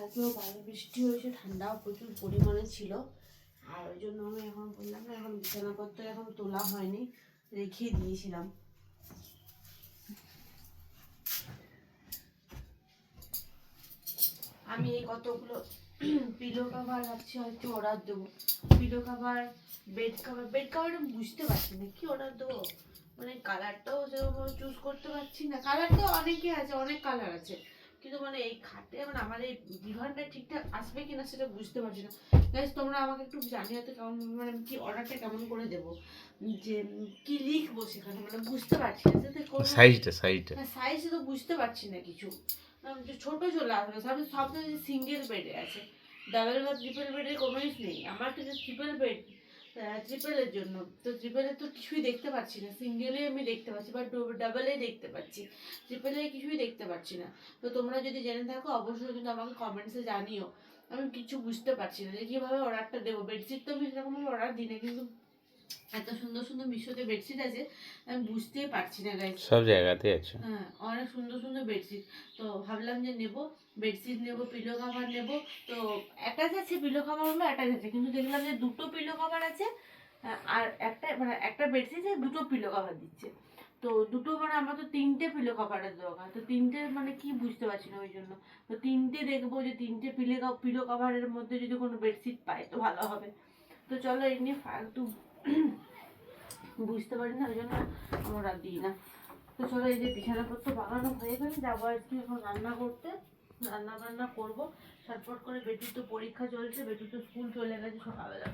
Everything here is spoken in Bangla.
কালকেও বাইরে বৃষ্টি হয়েছে, ঠান্ডাও প্রচুর পরিমাণে ছিল। আর ওই জন্য আমি এখন বললাম না, এখন বিছানাপত্র এখন তোলা হয়নি, রেখে দিয়েছিলাম। আমি এই কতগুলো পিলো কাভার ভাবছি হয়তো অর্ডার দেবো। পিলো কাভার, বেড কাভার বুঝতে পারছি না কি অর্ডার দেবো। মানে কালারটাও সেরকম চুজ করতে পারছি না। কালারটাও অনেকে আছে, অনেক কালার আছে, কিন্তু মানে এই খাটে মানে আমার এই বিভানটা ঠিকঠাক আসবে কিনা সেটা বুঝতে পারছি না। গাইস তোমরা আমাকে একটু জানিয়ে তো কেমন, মানে কি অর্ডারটা কেমন করে দেবো, যে কি লিখবো সেখানে, মানে বুঝতে পারছি না। সাইজটা সাইজ তো বুঝতে পারছি না কিছু। ছোট চলে আসবে সব, সব তো সিঙ্গেল বেডে আছে, ডাবল বা ট্রিপল বেডের কোনো ইস নেই। আমার তো যে ট্রিপল বেড, ট্রিপলের জন্য তো ট্রিপলের তো কিছুই দেখতে পাচ্ছি না। সিঙ্গেলে আমি দেখতে পাচ্ছি বা ডাবলে দেখতে পাচ্ছি, ট্রিপলে কিছুই দেখতে পাচ্ছি না। তো তোমরা যদি জেনে থাকো অবশ্যই কিন্তু আমাকে কমেন্টসে জানিও। আমি কিছু বুঝতে পারছি না যে কীভাবে অর্ডারটা দেবো। বেডশিট তো আমি সেরকমভাবে অর্ডার দিই না, কিন্তু এত সুন্দর সুন্দর মিশোতে বেডশিট আছে, আমি বুঝতেই পারছি না গাইস। সব জায়গাতে আছে। হ্যাঁ, অনেক সুন্দর সুন্দর বেডশিট। তো ভাবলাম যে নেব, বেডশিট নেব, পিলো কভার নেব। তো অ্যাটাচ আছে, পিলো কভারগুলো অ্যাটাচ আছে, কিন্তু দেখলাম যে দুটো পিলো কভার আছে, আর একটা মানে একটা বেডশিটে দুটো পিলো কভার দিচ্ছে। তো দুটো মানে আমার তো তিনটে পিলো কভারের দরকার, তো তিনটে মানে কি বুঝতে পারছি না। ওই জন্য তো তিনটে দেখবো, যে তিনটে পিলো কভারের মধ্যে যদি কোনো বেডশিট পাই তো ভালো হবে। তো চলো এই নিয়ে ফালতু বুঝতে পারি না, ওই জন্য আমরা দিই না। তো চলো এই যে বিছানাপত্র বাগানো হয়ে গেছে, যাবো আজকে এখন রান্না করতে, রান্না বান্না করবো ঝটপট করে। বেটির তো পরীক্ষা চলছে, বেটির তো স্কুল চলে গেছে সকালবেলা।